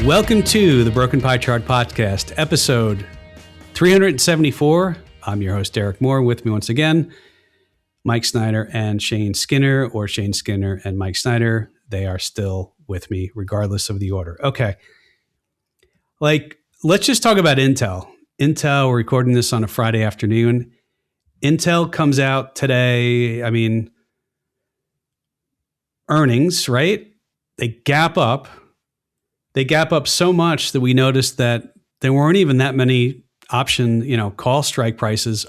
Welcome to the Broken Pie Chart Podcast, episode 374. I'm your host, Derek Moore. With me once again, Mike Snyder and Shane Skinner, or Shane Skinner and Mike Snyder. They are still with me, regardless of the order. Okay. Let's just talk about Intel. Intel, we're recording this on a Friday afternoon. Intel comes out today. Earnings, right? They gap up. They gap up so much that we noticed that there weren't even that many option, call strike prices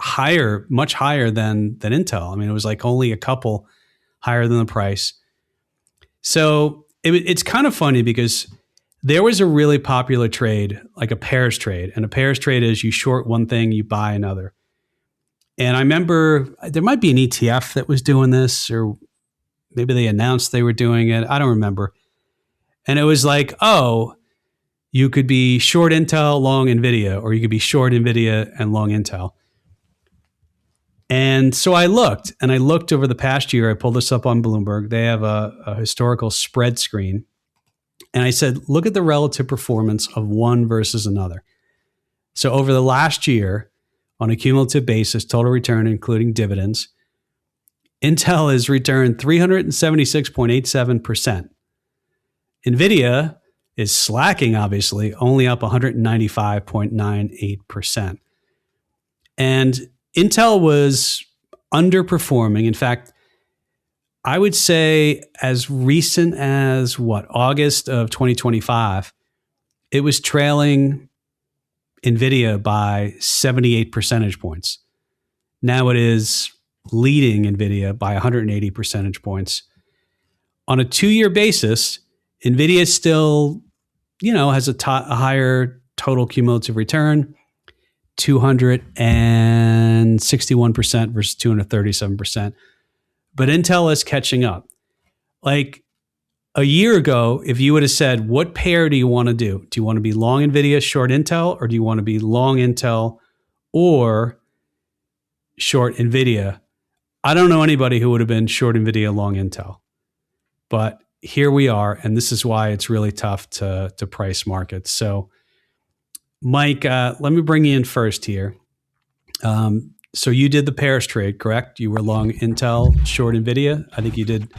higher, much higher than Intel. It was like only a couple higher than the price. So it's kind of funny because there was a really popular trade, like a pairs trade. And a pairs trade is you short one thing, you buy another. And I remember there might be an ETF that was doing this, or maybe they announced they were doing it. I don't remember. And it was like, oh, you could be short Intel, long Nvidia, or you could be short Nvidia and long Intel. And so I looked over the past year. I pulled this up on Bloomberg. They have a historical spread screen. And I said, look at the relative performance of one versus another. So over the last year, on a cumulative basis, total return, including dividends, Intel has returned 376.87%. Nvidia is slacking, obviously, only up 195.98%. And Intel was underperforming. In fact, I would say as recent as August of 2025, it was trailing Nvidia by 78 percentage points. Now it is leading Nvidia by 180 percentage points. On a 2-year basis, Nvidia still, has a higher total cumulative return, 261% versus 237%. But Intel is catching up. Like a year ago, if you would have said, what pair do you want to do? Do you want to be long Nvidia, short Intel, or do you want to be long Intel or short Nvidia? I don't know anybody who would have been short Nvidia, long Intel. But here we are, and this is why it's really tough to price markets. So, Mike, let me bring you in first here. So you did the pairs trade, correct? You were long Intel, short Nvidia. I think you did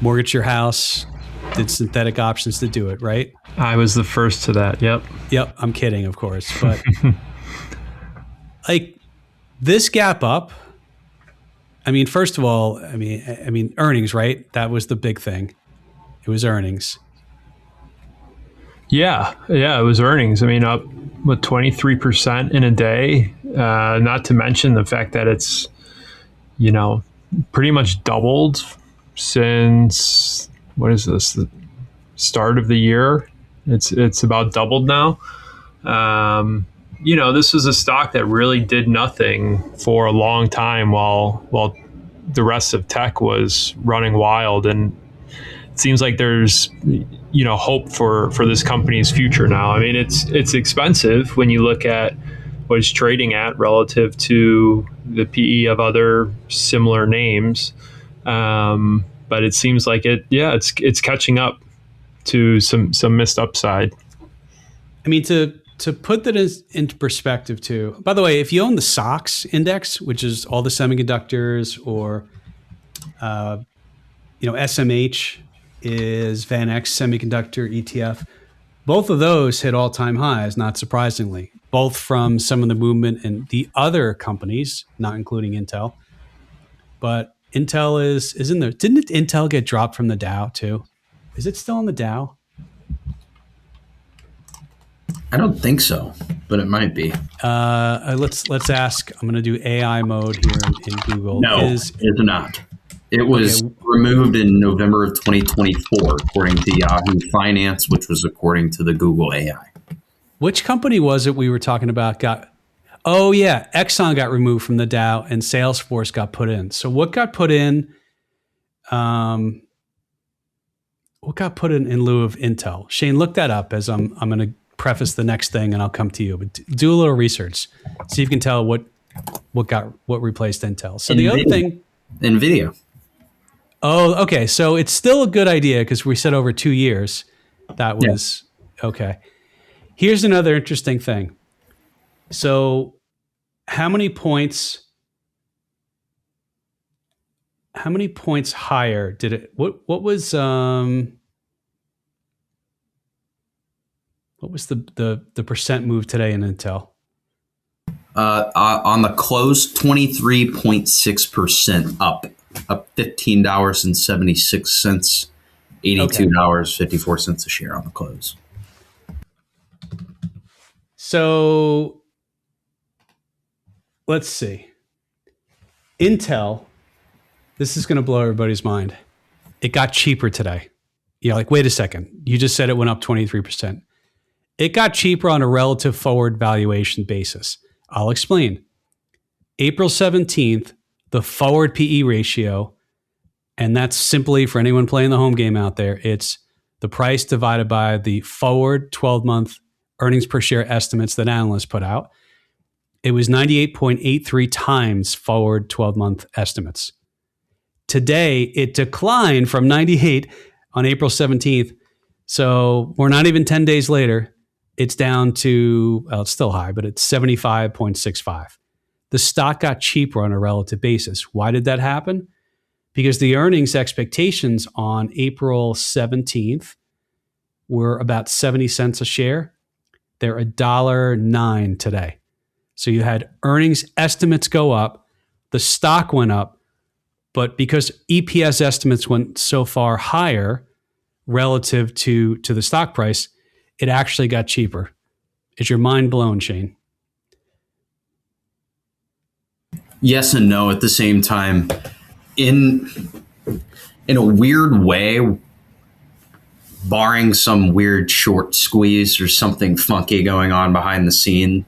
mortgage your house, did synthetic options to do it, right? I was the first to that. Yep. I'm kidding, of course. But this gap up, first of all, earnings, right? That was the big thing. It was earnings. Yeah, it was earnings. Up with 23% in a day. Not to mention the fact that it's, pretty much doubled since, the start of the year. It's about doubled now. This was a stock that really did nothing for a long time while the rest of tech was running wild, and it seems like there's hope for this company's future now. It's expensive when you look at what it's trading at relative to the PE of other similar names, but it seems like it's catching up to some missed upside. To put that into perspective too, by the way, if you own the SOX index, which is all the semiconductors, or SMH is VanEck Semiconductor ETF, both of those hit all-time highs, not surprisingly, both from some of the movement in the other companies, not including Intel. But Intel is in there. Didn't Intel get dropped from the Dow too? Is it still in the Dow? I don't think so, but it might be. Let's ask. I'm going to do AI mode here in Google. No, it's not. It was removed in November of 2024, according to Yahoo Finance, which was according to the Google AI. Which company was it we were talking about? Exxon got removed from the Dow, and Salesforce got put in. So what got put in? What got put in lieu of Intel? Shane, look that up as I'm going to preface the next thing, and I'll come to you. But do a little research, see if you can tell what replaced Intel. So the other thing, Nvidia. Oh, okay. So it's still a good idea because we said over 2 years that was Okay. Here's another interesting thing. So how many points higher did it, what was the percent move today in Intel? On the close, 23.6% up $15.76, $82.54 a share on the close. So let's see. Intel, this is going to blow everybody's mind. It got cheaper today. You're like, wait a second. You just said it went up 23%. It got cheaper on a relative forward valuation basis. I'll explain. April 17th, the forward PE ratio, and that's simply for anyone playing the home game out there, it's the price divided by the forward 12-month earnings per share estimates that analysts put out. It was 98.83 times forward 12-month estimates. Today, it declined from 98 on April 17th. So we're not even 10 days later. It's down to, well, it's still high, but it's 75.65. The stock got cheaper on a relative basis. Why did that happen? Because the earnings expectations on April 17th were about 70 cents a share. They're $1.09 today. So you had earnings estimates go up, the stock went up, but because EPS estimates went so far higher relative to the stock price, it actually got cheaper. Is your mind blown, Shane? Yes and no at the same time. In a weird way, barring some weird short squeeze or something funky going on behind the scene,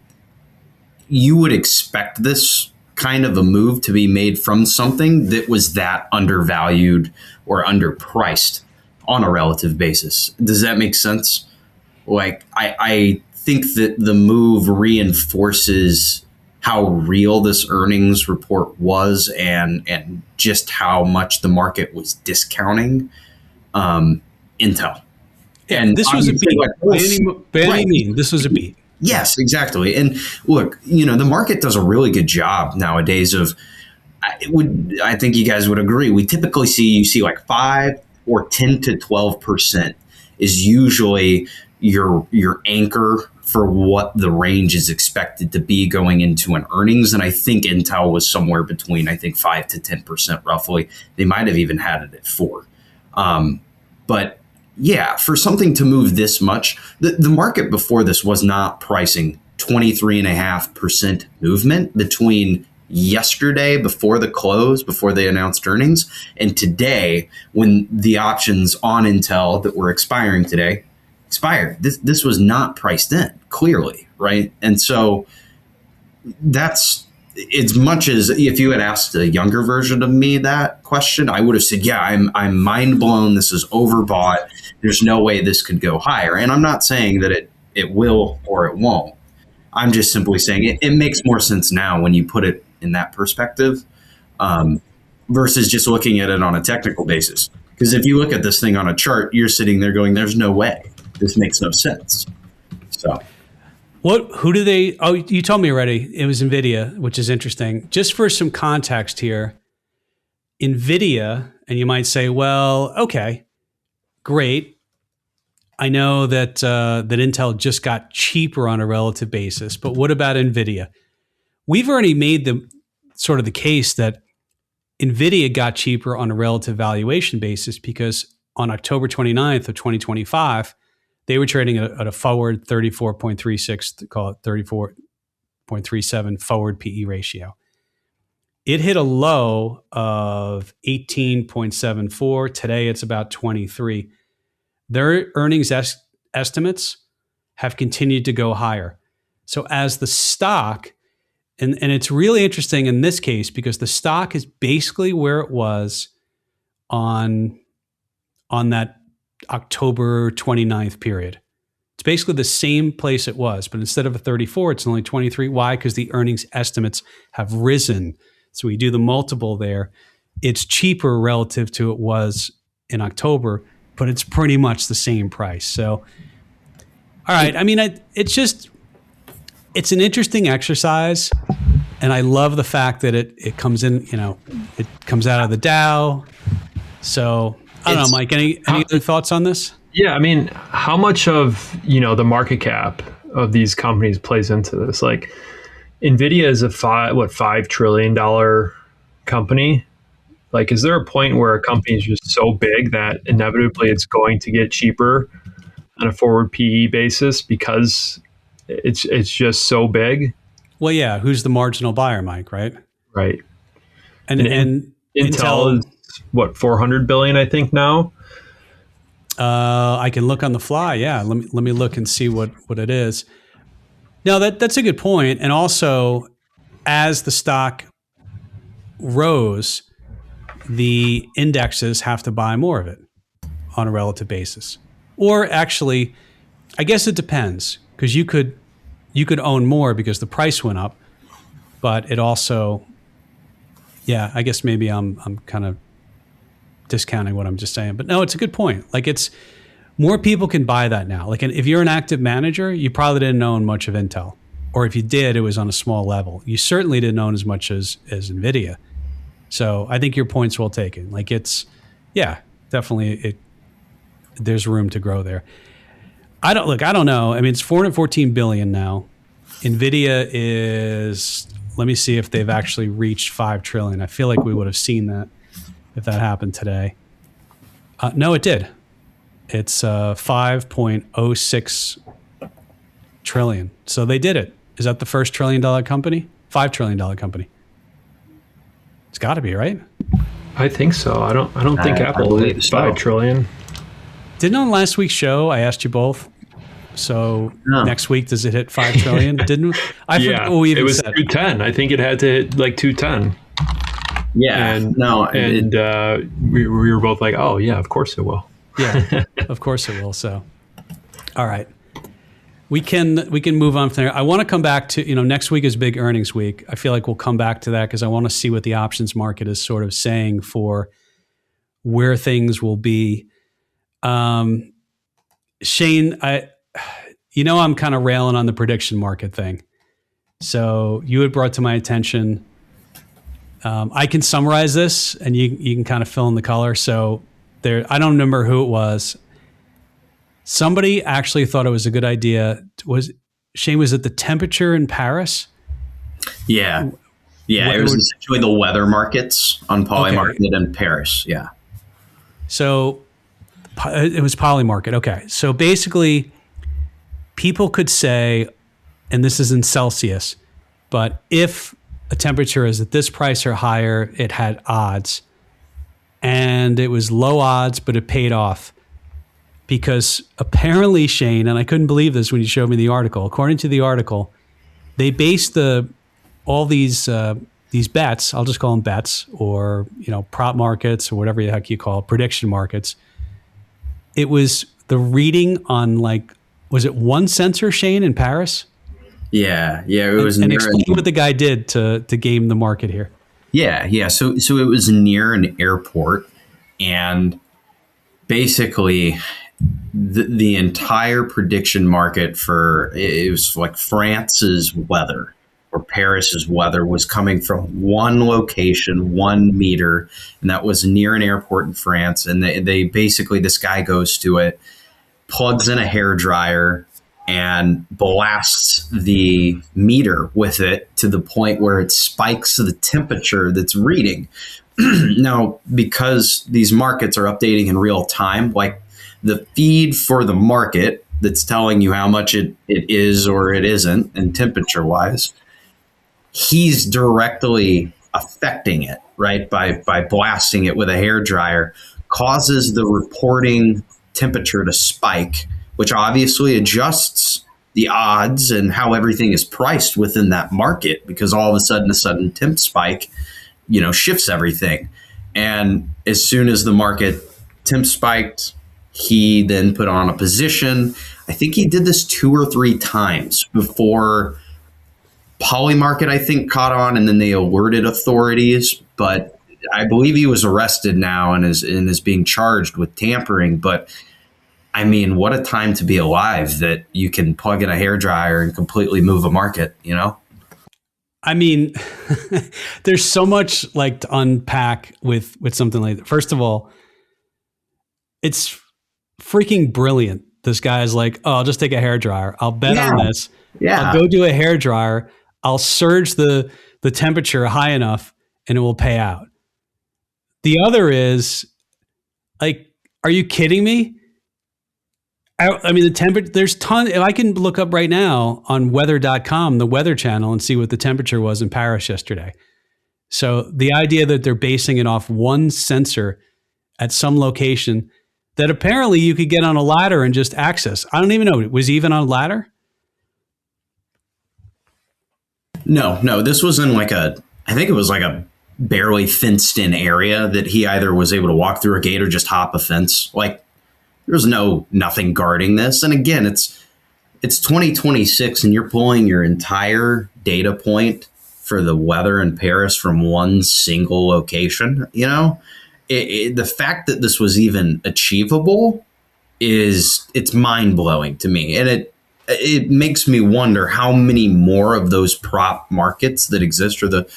you would expect this kind of a move to be made from something that was that undervalued or underpriced on a relative basis. Does that make sense? Like, I think that the move reinforces how real this earnings report was and just how much the market was discounting Intel. Yeah, And this was a beat. By any means, this was a beat. Yes, exactly. And look, the market does a really good job nowadays of, I think you guys would agree, we typically see like 5 or 10 to 12% is usually your anchor for what the range is expected to be going into an earnings. And I think Intel was somewhere between, 5 to 10% roughly. They might have even had it at 4. But yeah, for something to move this much, the market before this was not pricing 23.5% movement between yesterday before the close, before they announced earnings, and today when the options on Intel that were expiring today expired. This was not priced in, clearly, right? And so that's as much as if you had asked a younger version of me that question, I would have said, yeah, I'm mind blown. This is overbought. There's no way this could go higher. And I'm not saying that it will or it won't. I'm just simply saying it makes more sense now when you put it in that perspective versus just looking at it on a technical basis. Because if you look at this thing on a chart, you're sitting there going, there's no way. This makes no sense. So, who do they? Oh, you told me already. It was Nvidia, which is interesting. Just for some context here, Nvidia, and you might say, well, okay, great. I know that that Intel just got cheaper on a relative basis, but what about Nvidia? We've already made the case that Nvidia got cheaper on a relative valuation basis because on October 29th of 2025, they were trading at a forward 34.36, call it 34.37 forward PE ratio. It hit a low of 18.74. Today, it's about 23. Their earnings estimates have continued to go higher. So as the stock, and it's really interesting in this case because the stock is basically where it was on that October 29th period. It's basically the same place it was, but instead of a 34, it's only 23. Why? Because the earnings estimates have risen. So we do the multiple there. It's cheaper relative to it was in October, but it's pretty much the same price. So All right. I mean, it's an interesting exercise. And I love the fact that it comes in, it comes out of the Dow. So I don't know, Mike, any other thoughts on this? Yeah. I mean, how much of, the market cap of these companies plays into this? Like Nvidia is a $5 trillion company. Like, is there a point where a company is just so big that inevitably it's going to get cheaper on a forward PE basis because it's just so big? Well, yeah. Who's the marginal buyer, Mike? Right. Right. And Intel is what, 400 billion, I think now. I can look on the fly. Yeah. Let me look and see what it is. No, that's a good point. And also, as the stock rose, the indexes have to buy more of it on a relative basis. Or actually, I guess it depends, because you could own more because the price went up, but it also, yeah, I guess maybe I'm kind of discounting what I'm just saying, but no, it's a good point. Like, it's more people can buy that now. Like, if you're an active manager, you probably didn't own much of Intel, or if you did, it was on a small level. You certainly didn't own as much as Nvidia. So I think your point's well taken. Like, it's, yeah, definitely there's room to grow there. I don't know. I mean, it's 414 billion now. Nvidia is, let me see if they've actually reached 5 trillion. I feel like we would have seen that if that happened today. No, it did. It's 5.06 trillion. So they did it. Is that the first $1 trillion company? $5 trillion company. It's got to be, right? I think so. I don't think Apple is 5 trillion. Didn't on last week's show I asked you both? So next week, does it hit 5 trillion? Didn't I? Yeah, it was 210. I think it had to hit like 210. Yeah, we were both like, oh yeah, of course it will. Yeah, of course it will. So, all right, we can move on from there. I want to come back to, next week is big earnings week. I feel like we'll come back to that because I want to see what the options market is sort of saying for where things will be. Shane, I'm kind of railing on the prediction market thing. So you had brought to my attention. I can summarize this, and you can kind of fill in the color. So I don't remember who it was. Somebody actually thought it was a good idea. Was it the temperature in Paris? Yeah. Yeah, it was essentially the weather markets on Polymarket in Paris. Yeah. So it was Polymarket. Okay. So basically, people could say, and this is in Celsius, but if a temperature is at this price or higher, it had odds. And it was low odds, but it paid off. Because apparently, Shane, and I couldn't believe this when you showed me the article, according to the article, they based all these bets, I'll just call them bets, or prop markets, or whatever the heck you call it, prediction markets. It was the reading on, like, was it one sensor, Shane, in Paris? Yeah, it was. And explain what the guy did to game the market here. Yeah. So it was near an airport, and basically the entire prediction market it was like France's weather or Paris's weather was coming from one location, 1 meter, and that was near an airport in France. And they basically, this guy goes to it, plugs in a hairdryer, and blasts the meter with it to the point where it spikes the temperature that's reading. Now, because these markets are updating in real time, like the feed for the market that's telling you how much it is or it isn't, and temperature-wise, he's directly affecting it, right? By blasting it with a hairdryer, causes the reporting temperature to spike, which obviously adjusts the odds and how everything is priced within that market, because all of a sudden temp spike, shifts everything. And as soon as the market temp spiked, he then put on a position. I think he did this 2 or 3 times before Polymarket, I think, caught on, and then they alerted authorities. But I believe he was arrested now and is being charged with tampering. But I mean, what a time to be alive that you can plug in a hairdryer and completely move a market, you know? I mean, there's so much like to unpack with something like that. First of all, it's freaking brilliant. This guy's like, oh, I'll just take a hairdryer. I'll bet on this. Yeah. I'll go do a hairdryer. I'll surge the temperature high enough and it will pay out. The other is like, are you kidding me? I mean, the temperature, there's ton. If I can look up right now on weather.com, the weather channel, and see what the temperature was in Paris yesterday. So the idea that they're basing it off one sensor at some location that apparently you could get on a ladder and just access. I don't even know. Was he even on a ladder? No, this was in like I think it was like a barely fenced in area that he either was able to walk through a gate or just hop a fence. Like, there's nothing guarding this. And again, it's 2026 and you're pulling your entire data point for the weather in Paris from one single location. You know, the fact that this was even achievable it's mind blowing to me. And it makes me wonder how many more of those prop markets that exist, or the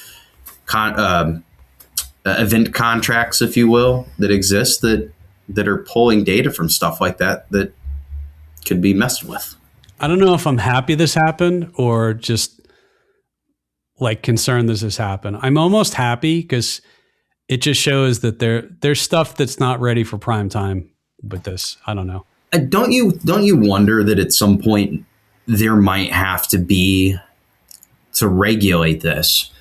event contracts, if you will, that exist that are pulling data from stuff like that could be messed with. I don't know if I'm happy this happened or just like concerned this has happened. I'm almost happy because it just shows that there's stuff that's not ready for prime time with this. I don't know. Don't you wonder that at some point there might have to be, to regulate this,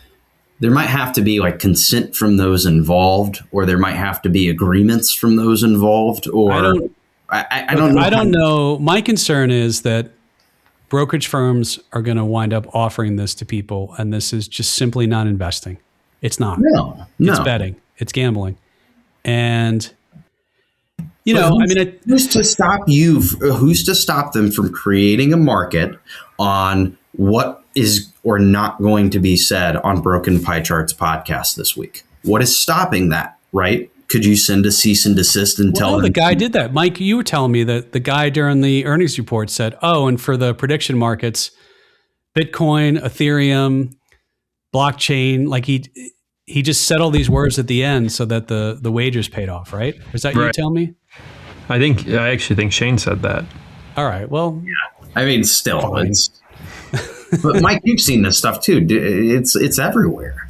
there might have to be like consent from those involved, or there might have to be agreements from those involved, or I don't know. I don't know. My concern is that brokerage firms are going to wind up offering this to people, and this is just simply not investing. It's not. No. It's betting. It's gambling. And you know, I mean, who's to stop you? Who's to stop them from creating a market on what is or not going to be said on Broken Pie Charts podcast this week? What is stopping that, right? Could you send a cease and desist and tell them? The guy did that. Mike, you were telling me that the guy during the earnings report said, oh, and for the prediction markets, Bitcoin, Ethereum, blockchain, like he just said all these words at the end so that the wagers paid off, right? Is that you telling me? I actually think Shane said that. All right. Well, yeah. I mean, still, but Mike, you've seen this stuff too. It's everywhere.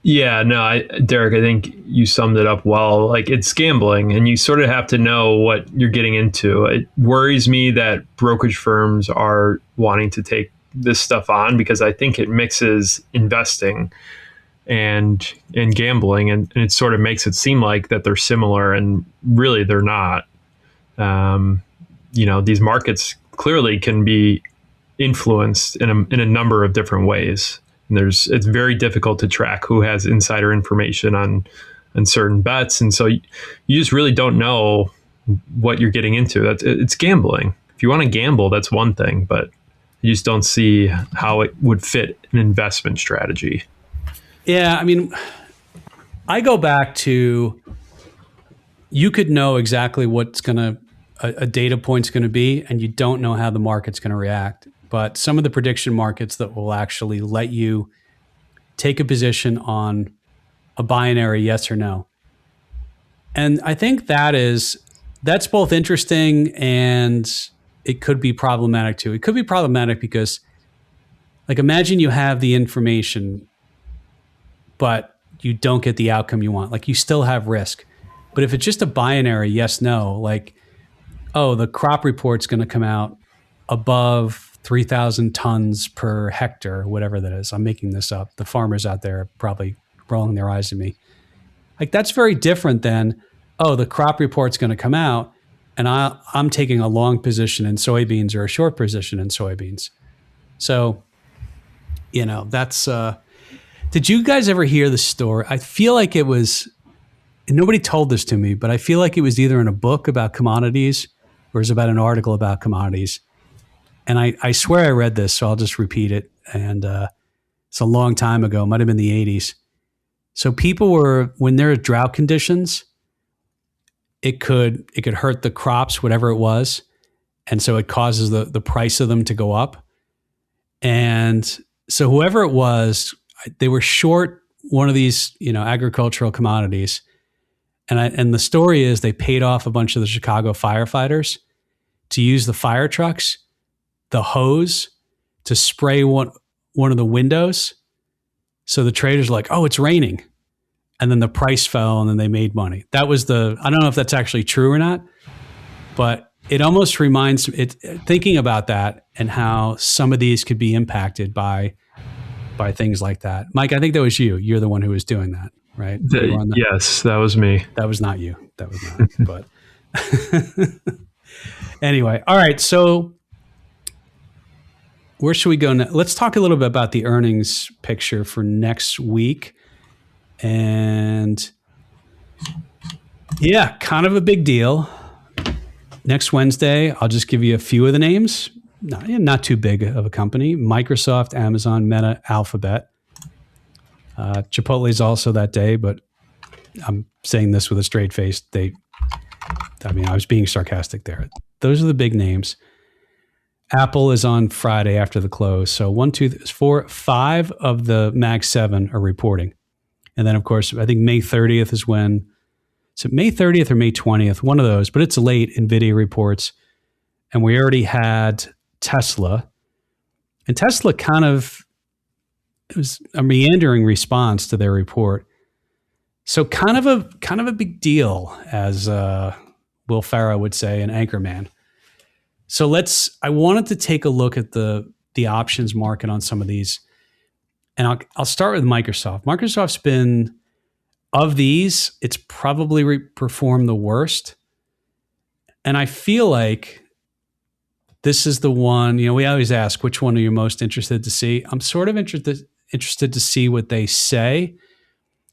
Yeah, no, Derek, I think you summed it up well. Like, it's gambling, and you sort of have to know what you're getting into. It worries me that brokerage firms are wanting to take this stuff on because I think it mixes investing and gambling, and it sort of makes it seem like that they're similar, and really they're not. You know, these markets clearly can be influenced in a number of different ways. And it's very difficult to track who has insider information on certain bets, and so you just really don't know what you're getting into. It's gambling. If you want to gamble, that's one thing, but you just don't see how it would fit an investment strategy. Yeah, I mean, I go back to, you could know exactly what's a data point's going to be, and you don't know how the market's going to react. But some of the prediction markets that will actually let you take a position on a binary yes or no. And I think that's both interesting and it could be problematic too. It could be problematic because, like, imagine you have the information, but you don't get the outcome you want. Like, you still have risk. But if it's just a binary yes, no, like, oh, the crop report's going to come out above 3,000 tons per hectare, whatever that is. I'm making this up. The farmers out there are probably rolling their eyes at me. Like, that's very different than, oh, the crop report's going to come out and I'm taking a long position in soybeans or a short position in soybeans. So, you know, that's, did you guys ever hear the story? I feel like it was, nobody told this to me, but I feel like it was either in a book about commodities or it was about an article about commodities. And I swear I read this, so I'll just repeat it. And it's a long time ago. It might have been the 80s. So people were, when there are drought conditions, it could hurt the crops, whatever it was. And so it causes the price of them to go up. And so whoever it was, they were short one of these, agricultural commodities. And the story is they paid off a bunch of the Chicago firefighters to use the fire trucks, the hose, to spray one of the windows. So the traders are like, oh, it's raining. And then the price fell and then they made money. That was I don't know if that's actually true or not, but it almost reminds it, thinking about that and how some of these could be impacted by things like that. Mike, I think that was you. You're the one who was doing that, right? Yes, that was me. That was not you. That was not, but anyway. All right. So where should we go now? Let's talk a little bit about the earnings picture for next week. And yeah, kind of a big deal. Next Wednesday, I'll just give you a few of the names. Not too big of a company. Microsoft, Amazon, Meta, Alphabet. Chipotle is also that day, but I'm saying this with a straight face. I was being sarcastic there. Those are the big names. Apple is on Friday after the close. So 1, 2, 3, 4, 5 of the Mag 7 are reporting. And then, of course, I think May 30th is when, is it May 30th or May 20th? One of those, but it's late. NVIDIA reports. And we already had Tesla. And Tesla it was a meandering response to their report. So kind of a big deal, as Will Ferrell would say, an anchorman. So I wanted to take a look at the options market on some of these. And I'll start with Microsoft. Microsoft's been, of these, it's probably performed the worst. And I feel like this is the one, we always ask, which one are you most interested to see? I'm sort of interested to see what they say,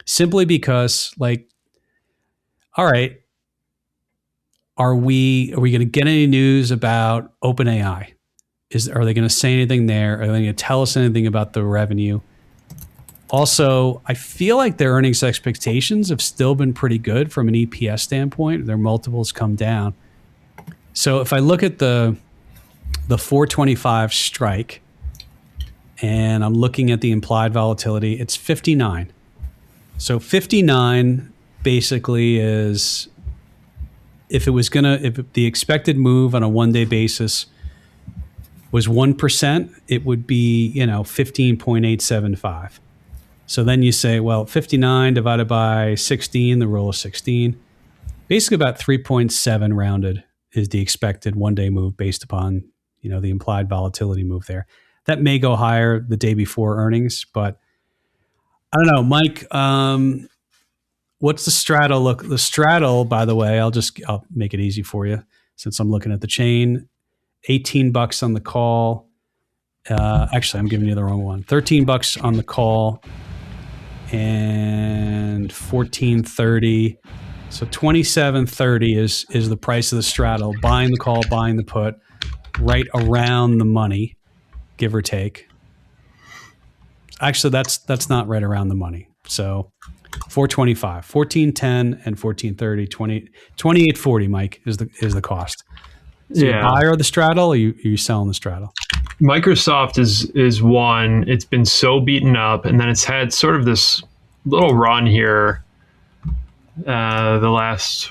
simply because, all right, are we going to get any news about OpenAI? Are they going to say anything there? Are they going to tell us anything about the revenue? Also, I feel like their earnings expectations have still been pretty good from an EPS standpoint. Their multiples come down. So if I look at the 425 strike, and I'm looking at the implied volatility, it's 59. So 59 basically is, if the expected move on a one-day basis was 1%, it would be, 15.875. So then you say, well, 59 divided by 16, the rule of 16, basically about 3.7 rounded is the expected one-day move based upon, the implied volatility move there. That may go higher the day before earnings, but I don't know, Mike. What's the straddle look? The straddle, by the way, I'll make it easy for you since I'm looking at the chain. $18 on the call. Actually, I'm giving you the wrong one. $13 on the call and $14.30. So $27.30 is the price of the straddle. Buying the call, buying the put, right around the money, give or take. Actually, that's not right around the money. So 425, 1410 and 1430, 2840, Mike, is the cost. So you buyer the straddle, or you selling the straddle? Microsoft is one. It's been so beaten up, and then it's had sort of this little run here the last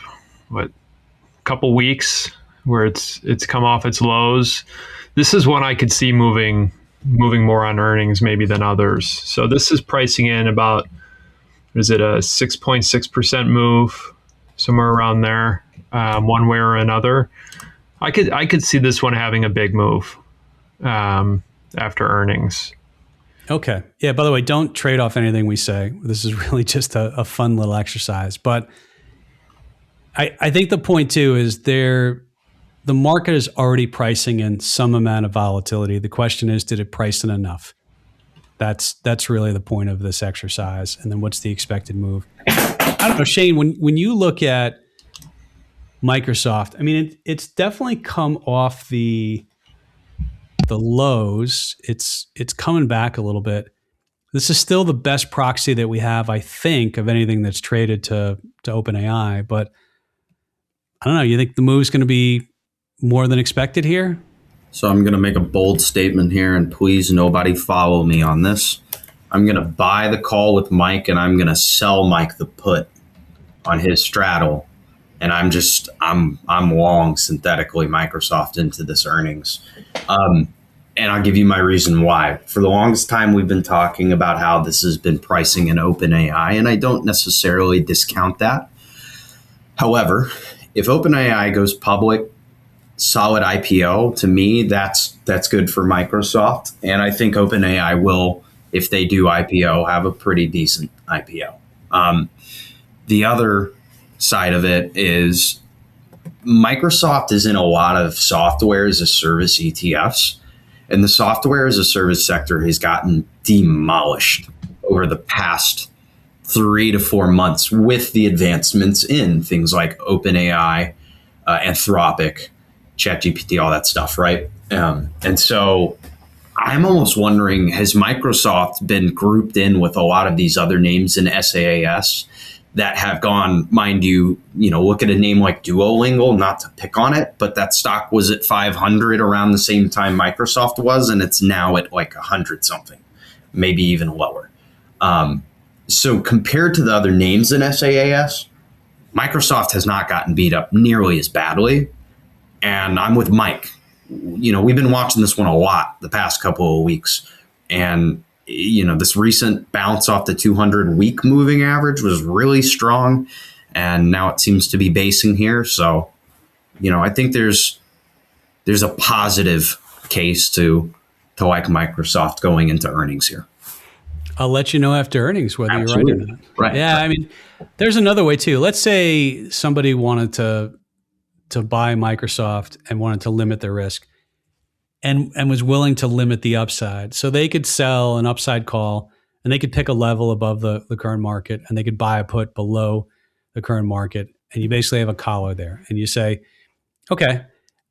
couple weeks where it's come off its lows. This is one I could see moving more on earnings maybe than others. So this is pricing in about, is it a 6.6% move, somewhere around there, one way or another. I could see this one having a big move after earnings. Okay. Yeah, by the way, don't trade off anything we say. This is really just a fun little exercise. But I think the point too is the market is already pricing in some amount of volatility. The question is, did it price in enough? That's really the point of this exercise. And then what's the expected move? I don't know, Shane, when you look at Microsoft, I mean, it's definitely come off the lows. It's coming back a little bit. This is still the best proxy that we have, I think, of anything that's traded to OpenAI. But I don't know. You think the move's going to be more than expected here? So I'm going to make a bold statement here, and please nobody follow me on this. I'm going to buy the call with Mike, and I'm going to sell Mike the put on his straddle. And I'm long synthetically Microsoft into this earnings. And I'll give you my reason why. For the longest time, we've been talking about how this has been pricing in OpenAI, and I don't necessarily discount that. However, if OpenAI goes public, solid IPO, to me, that's good for Microsoft. And I think OpenAI will, if they do IPO, have a pretty decent IPO. The other side of it is Microsoft is in a lot of software as a service ETFs, and the software as a service sector has gotten demolished over the past 3 to 4 months with the advancements in things like OpenAI, Anthropic, ChatGPT, all that stuff, right? And so I'm almost wondering, has Microsoft been grouped in with a lot of these other names in SaaS that have gone, mind you, look at a name like Duolingo, not to pick on it, but that stock was at 500 around the same time Microsoft was, and it's now at like 100 something, maybe even lower. So compared to the other names in SaaS, Microsoft has not gotten beat up nearly as badly. And I'm with Mike. We've been watching this one a lot the past couple of weeks. And, this recent bounce off the 200-week moving average was really strong. And now it seems to be basing here. So, I think there's a positive case to like Microsoft going into earnings here. I'll let you know after earnings whether Absolutely. You're right or not. Right. Yeah, I mean, there's another way too. Let's say somebody wanted to buy Microsoft and wanted to limit their risk and was willing to limit the upside. So they could sell an upside call and they could pick a level above the current market and they could buy a put below the current market. And you basically have a collar there. And you say, okay,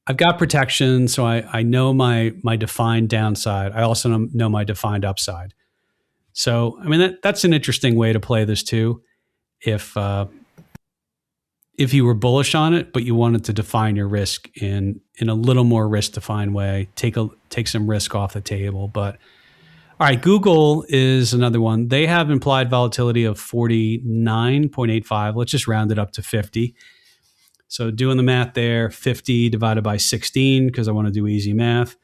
I've got protection. So I know my defined downside. I also know my defined upside. So, I mean, that's an interesting way to play this too. If you were bullish on it, but you wanted to define your risk in a little more risk defined way, take some risk off the table. But all right, Google is another one. They have implied volatility of 49.85. Let's just round it up to 50. So doing the math there, 50 divided by 16, because I want to do easy math.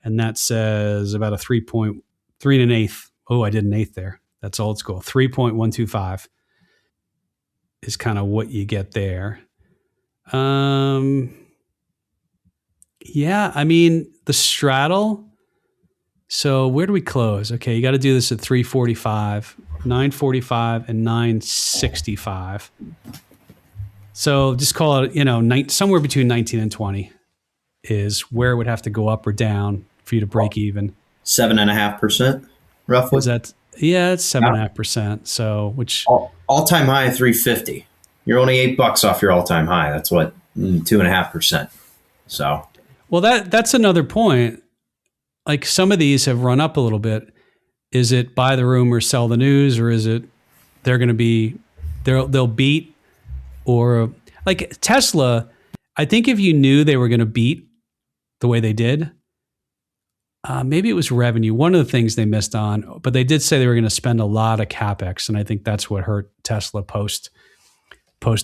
And that says about a 3 and an eighth. Oh, I did an eighth there. That's old school. 3.125 is kind of what you get there. Yeah, I mean, the straddle. So where do we close? Okay, you got to do this at 345, 945, and 965. So just call it, somewhere between 19 and 20 is where it would have to go up or down for you to break even. 7.5%, roughly. Is that? Yeah, it's 7.5%. So which all-time high 350. You're only $8 off your all-time high. That's what 2.5%. So well, that's another point. Like some of these have run up a little bit. Is it buy the rumor, sell the news, or is it they're going to be they'll beat? Or like Tesla, I think if you knew they were going to beat the way they did, maybe it was revenue. One of the things they missed on, but they did say they were going to spend a lot of CapEx, and I think that's what hurt Tesla post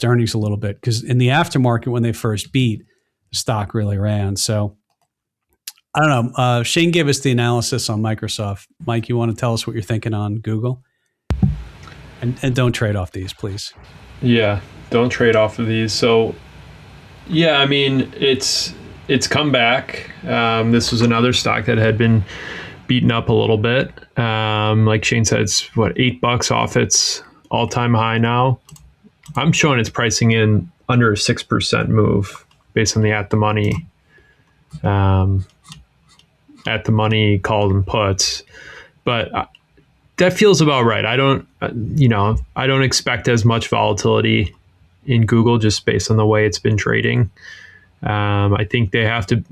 earnings a little bit, because in the aftermarket when they first beat, the stock really ran. So I don't know. Shane gave us the analysis on Microsoft. Mike, you want to tell us what you're thinking on Google? And don't trade off these, please. Yeah, don't trade off of these. So, yeah, I mean, it's come back. This was another stock that had been beaten up a little bit. Like Shane said, it's $8 off its all-time high now. I'm showing it's pricing in under a 6% move based on the at the money calls and puts. But that feels about right. I don't expect as much volatility in Google just based on the way it's been trading. I think they have to,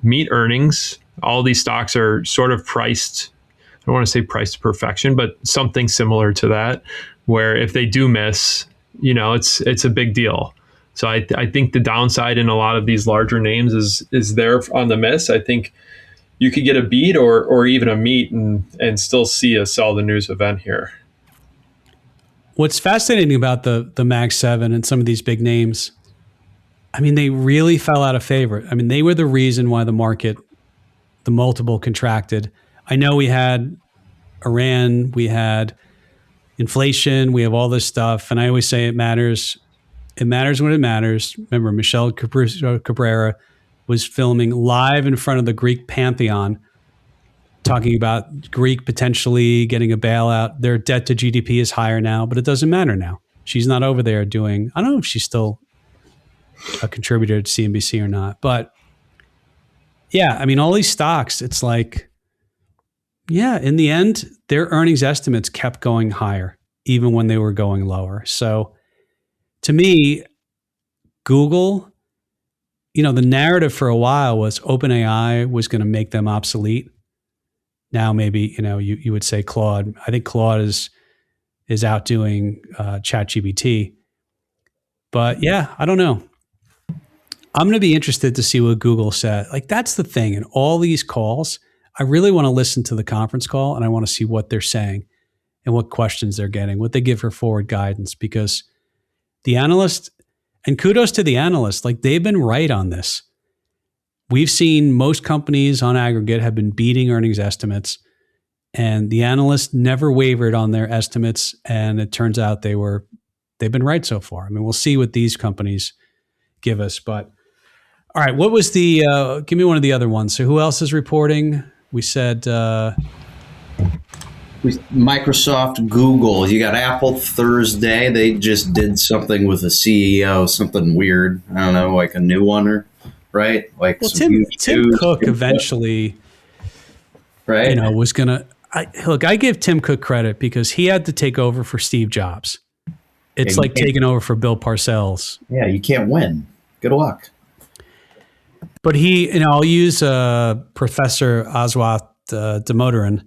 meet earnings. All these stocks are sort of priced. I don't want to say priced to perfection, but something similar to that, where if they do miss, it's a big deal. So I think the downside in a lot of these larger names is there on the miss. I think you could get a beat or even a meet and still see a sell the news event here. What's fascinating about the Mag 7 and some of these big names, I mean, they really fell out of favor. I mean, they were the reason why the multiple contracted. I know we had Iran, we had inflation, we have all this stuff. And I always say it matters. It matters when it matters. Remember, Michelle Cabrera was filming live in front of the Greek Pantheon, talking about Greek potentially getting a bailout. Their debt to GDP is higher now, but it doesn't matter now. She's not over there doing, I don't know if she's still a contributor to CNBC or not. But yeah, I mean, all these stocks, it's like, yeah, in the end, their earnings estimates kept going higher, even when they were going lower. So to me, Google, the narrative for a while was OpenAI was going to make them obsolete. Now maybe, you would say Claude. I think Claude is outdoing ChatGPT. But yeah, I don't know. I'm going to be interested to see what Google said. Like, that's the thing. In all these calls, I really want to listen to the conference call, and I want to see what they're saying and what questions they're getting, what they give for forward guidance, because the analyst, and kudos to the analyst, like, they've been right on this. We've seen most companies on aggregate have been beating earnings estimates, and the analysts never wavered on their estimates. And it turns out they've been right so far. I mean, we'll see what these companies give us. But all right, what was the? Give me one of the other ones. So who else is reporting? We said Microsoft, Google. You got Apple Thursday. They just did something with the CEO, something weird. I don't know, like a new one, right? Like, well, Tim Cook eventually, right? Was gonna. I give Tim Cook credit because he had to take over for Steve Jobs. It's like taking over for Bill Parcells. Yeah, you can't win. Good luck. But I'll use Professor Aswath Damodaran.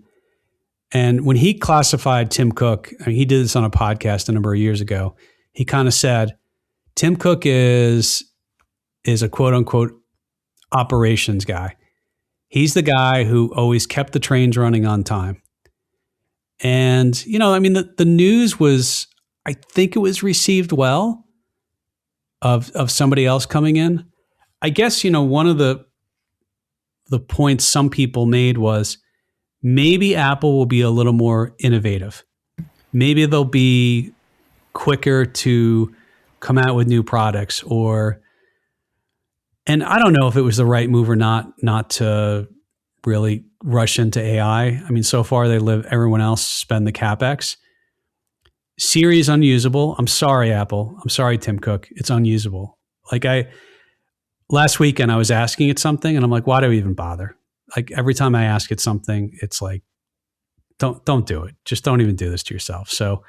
And when he classified Tim Cook, I mean, he did this on a podcast a number of years ago. He kind of said, Tim Cook is a quote unquote operations guy. He's the guy who always kept the trains running on time. And, I mean, the news was, I think it was received well of somebody else coming in. I guess, one of the points some people made was maybe Apple will be a little more innovative. Maybe they'll be quicker to come out with new products, and I don't know if it was the right move or not to really rush into AI. I mean, so far everyone else spend the CapEx. Siri is unusable. I'm sorry, Apple. I'm sorry, Tim Cook. It's unusable. Like, last weekend I was asking it something and I'm like, why do I even bother? Like, every time I ask it something, it's like, don't do it. Just don't even do this to yourself. So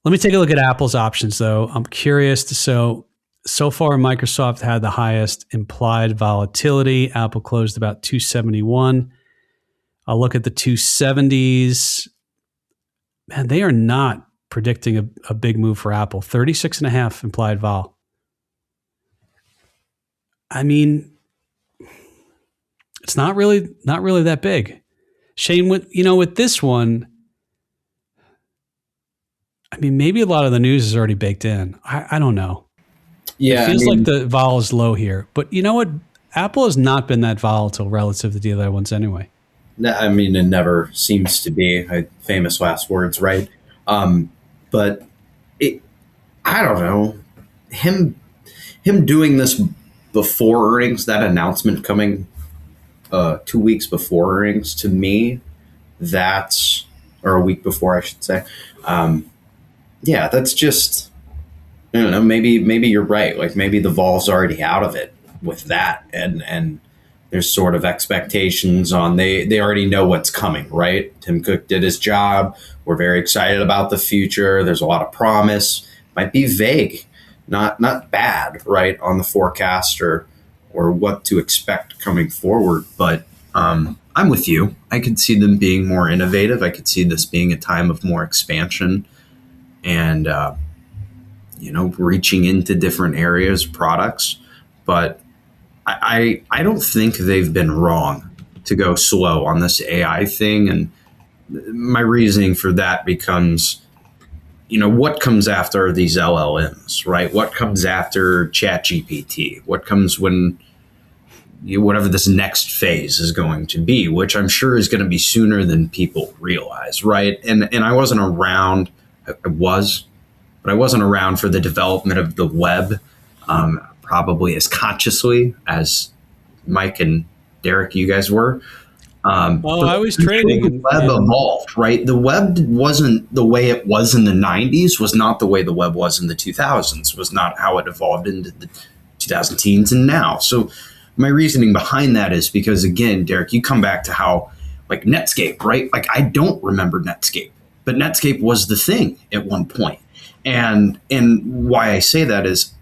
let me take a look at Apple's options though. I'm curious so far Microsoft had the highest implied volatility. Apple closed about 271. I'll look at the 270s. Man, they are not predicting a big move for Apple. 36.5 implied vol. I mean, it's not really that big. Shane, with this one, I mean, maybe a lot of the news is already baked in. I don't know. Yeah, it feels like the vol is low here. But you know what? Apple has not been that volatile relative to the other ones anyway. I mean, it never seems to be. Famous last words, right? But I don't know. Him doing this before earnings, that announcement coming 2 weeks before earnings, to me, or a week before, I should say. Yeah, that's just, I don't know, maybe you're right. Like, maybe the vol's already out of it with that, and there's sort of expectations on they already know what's coming, right? Tim Cook did his job. We're very excited about the future. There's a lot of promise. Might be vague, not bad, right, on the forecast or what to expect coming forward. But I'm with you. I could see them being more innovative. I could see this being a time of more expansion. And reaching into different areas, products. But I don't think they've been wrong to go slow on this AI thing. And my reasoning for that becomes, what comes after these LLMs, right? What comes after ChatGPT? What comes when whatever this next phase is going to be, which I'm sure is going to be sooner than people realize, right? And I wasn't around. I was, but I wasn't around for the development of the web, probably as consciously as Mike and Derek, you guys were. I was trading. The web evolved, right? The web wasn't the way it was in the 90s, was not the way the web was in the 2000s, was not how it evolved into the 2010s and now. So my reasoning behind that is because, again, Derek, you come back to how, like, Netscape, right? Like, I don't remember Netscape, but Netscape was the thing at one point. And why I say that is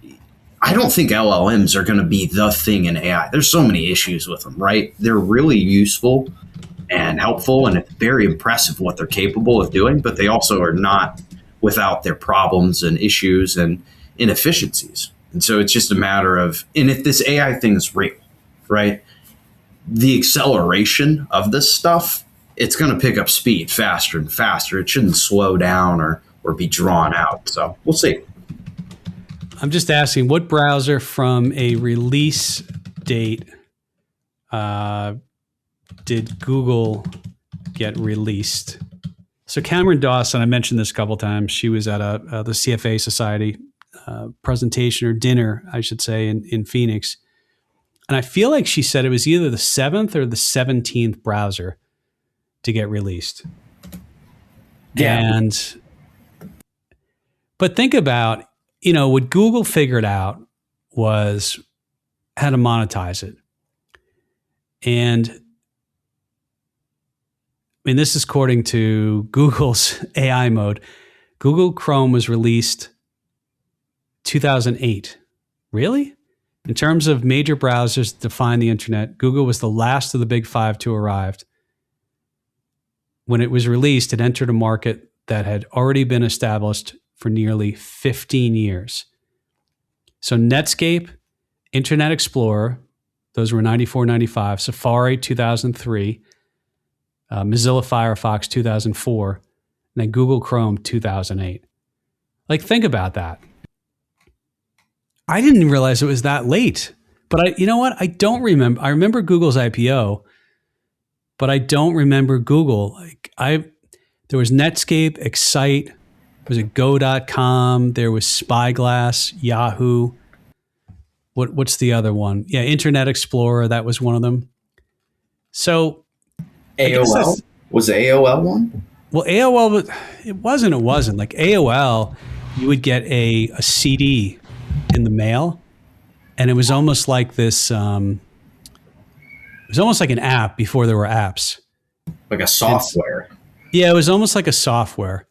I don't think LLMs are going to be the thing in AI. There's so many issues with them, right? They're really useful and helpful, and it's very impressive what they're capable of doing, but they also are not without their problems and issues and inefficiencies. And so it's just a matter of, and if this AI thing is real, right, the acceleration of this stuff, it's going to pick up speed faster and faster. It shouldn't slow down or be drawn out. So we'll see. I'm just asking, what browser from a release date did Google get released? So Cameron Dawson, I mentioned this a couple of times. She was at the CFA Society presentation, or dinner, I should say, in Phoenix. And I feel like she said it was either the 7th or the 17th browser to get released. Yeah. But think about, what Google figured out was how to monetize it. And I mean, this is according to Google's AI mode. Google Chrome was released 2008. Really? In terms of major browsers that define the internet, Google was the last of the big five to arrive. When it was released, it entered a market that had already been established for nearly 15 years. So Netscape, Internet Explorer, those were 94, 95, Safari 2003, Mozilla Firefox 2004, and then Google Chrome 2008. Like, think about that. I didn't realize it was that late. But you know what? I don't remember. I remember Google's IPO, but I don't remember Google. There was Netscape, Excite, was it Go.com? There was Spyglass, Yahoo. What's the other one? Yeah, Internet Explorer. That was one of them. So AOL was the AOL one. Well, AOL, it wasn't. Like AOL, you would get a CD in the mail, and it was almost like this. It was almost like an app before there were apps. Like a software. Yeah, it was almost like a software.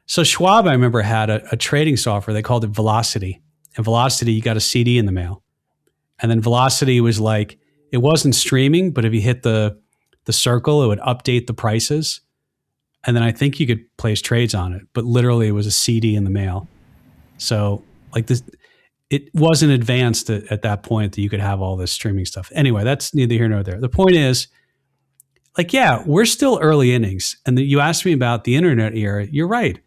So Schwab, I remember, had a trading software. They called it Velocity. And Velocity, you got a CD in the mail. And then Velocity was like, it wasn't streaming, but if you hit the circle, it would update the prices. And then I think you could place trades on it. But literally, it was a CD in the mail. So like this, it wasn't advanced at that point that you could have all this streaming stuff. Anyway, that's neither here nor there. The point is, like, yeah, we're still early innings. And you asked me about the internet era. You're right.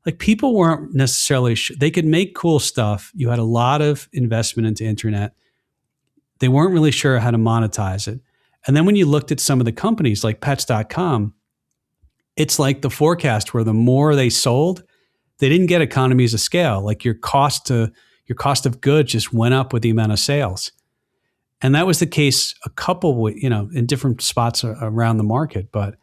Like, people weren't necessarily they could make cool stuff. You had a lot of investment into internet. They weren't really sure how to monetize it. And then when you looked at some of the companies like pets.com, it's like the forecast where the more they sold, they didn't get economies of scale. Like your cost of goods just went up with the amount of sales. And that was the case a couple, in different spots around the market. But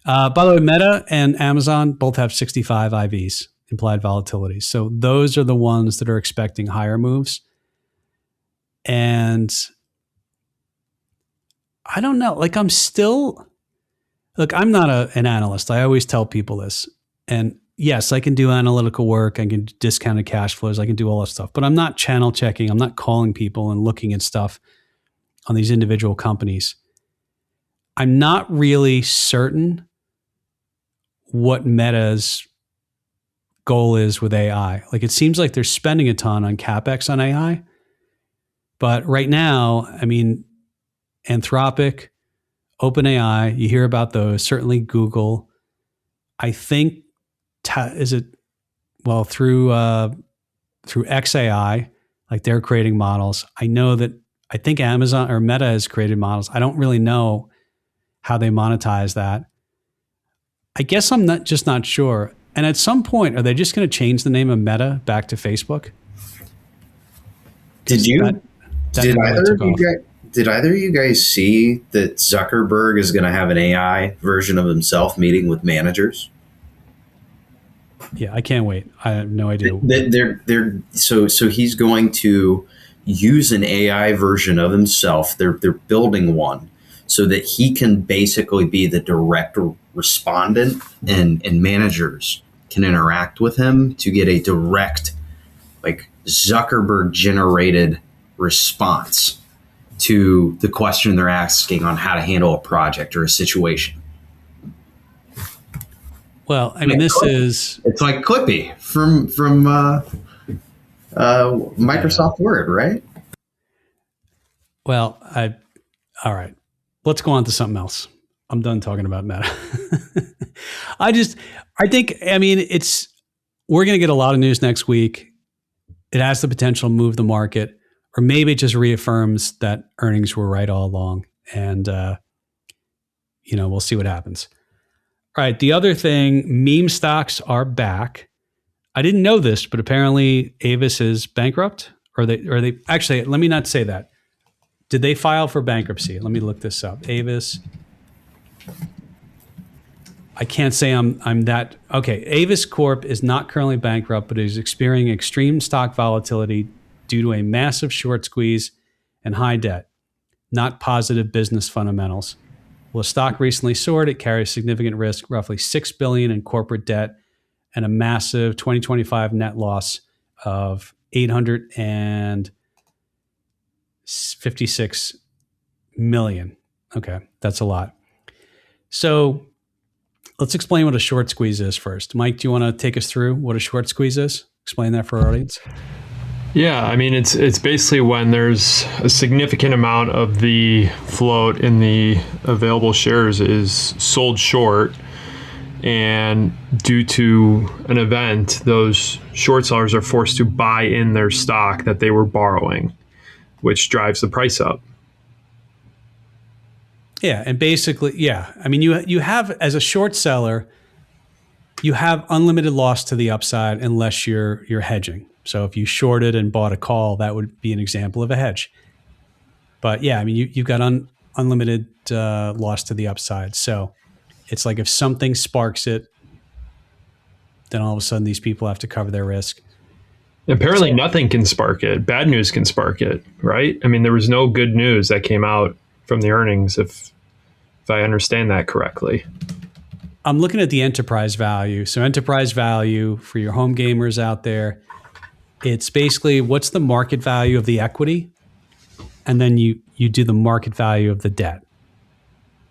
by the way, Meta and Amazon both have 65 IVs, implied volatility. So those are the ones that are expecting higher moves. And I don't know, like I'm not an analyst. I always tell people this. And yes, I can do analytical work. I can do discounted cash flows. I can do all that stuff. But I'm not channel checking. I'm not calling people and looking at stuff on these individual companies. I'm not really certain what Meta's goal is with AI. Like, it seems like they're spending a ton on CapEx on AI. But right now, I mean, Anthropic, OpenAI, you hear about those, certainly Google. I think, through XAI, like they're creating models. I think Amazon or Meta has created models. I don't really know how they monetize that. I guess I'm not sure. And at some point, are they just going to change the name of Meta back to Facebook? Did either of you guys see that Zuckerberg is going to have an AI version of himself meeting with managers? Yeah, I can't wait. I have no idea. So he's going to use an AI version of himself. They're building one so that he can basically be the direct respondent, and managers can interact with him to get a direct, like, Zuckerberg generated response to the question they're asking on how to handle a project or a situation. Well, I mean, it's like Clippy from Microsoft Word, right? Well, all right. Let's go on to something else. I'm done talking about Meta. I think, I mean, we're going to get a lot of news next week. It has the potential to move the market, or maybe it just reaffirms that earnings were right all along. And, we'll see what happens. All right. The other thing, meme stocks are back. I didn't know this, but apparently Avis is bankrupt. Or they actually, let me not say that. Did they file for bankruptcy? Let me look this up. Avis. I can't say I'm that. Okay. Avis Corp is not currently bankrupt, but is experiencing extreme stock volatility due to a massive short squeeze and high debt, not positive business fundamentals. Well, the stock recently soared. It carries significant risk, roughly $6 billion in corporate debt, and a massive 2025 net loss of $856 million. Okay, that's a lot. So let's explain what a short squeeze is first. Mike, do you want to take us through what a short squeeze is? Explain that for our audience. Yeah, I mean, it's basically when there's a significant amount of the float in the available shares is sold short, and due to an event, those short sellers are forced to buy in their stock that they were borrowing, which drives the price up. Yeah, and basically, yeah. I mean, you have, as a short seller, you have unlimited loss to the upside unless you're hedging. So if you shorted and bought a call, that would be an example of a hedge. But yeah, I mean, you've got unlimited loss to the upside. So it's like if something sparks it, then all of a sudden these people have to cover their risk. Apparently nothing can spark it. Bad news can spark it, right? I mean, there was no good news that came out from the earnings, if I understand that correctly. I'm looking at the enterprise value. So enterprise value for your home gamers out there, it's basically what's the market value of the equity, and then you do the market value of the debt.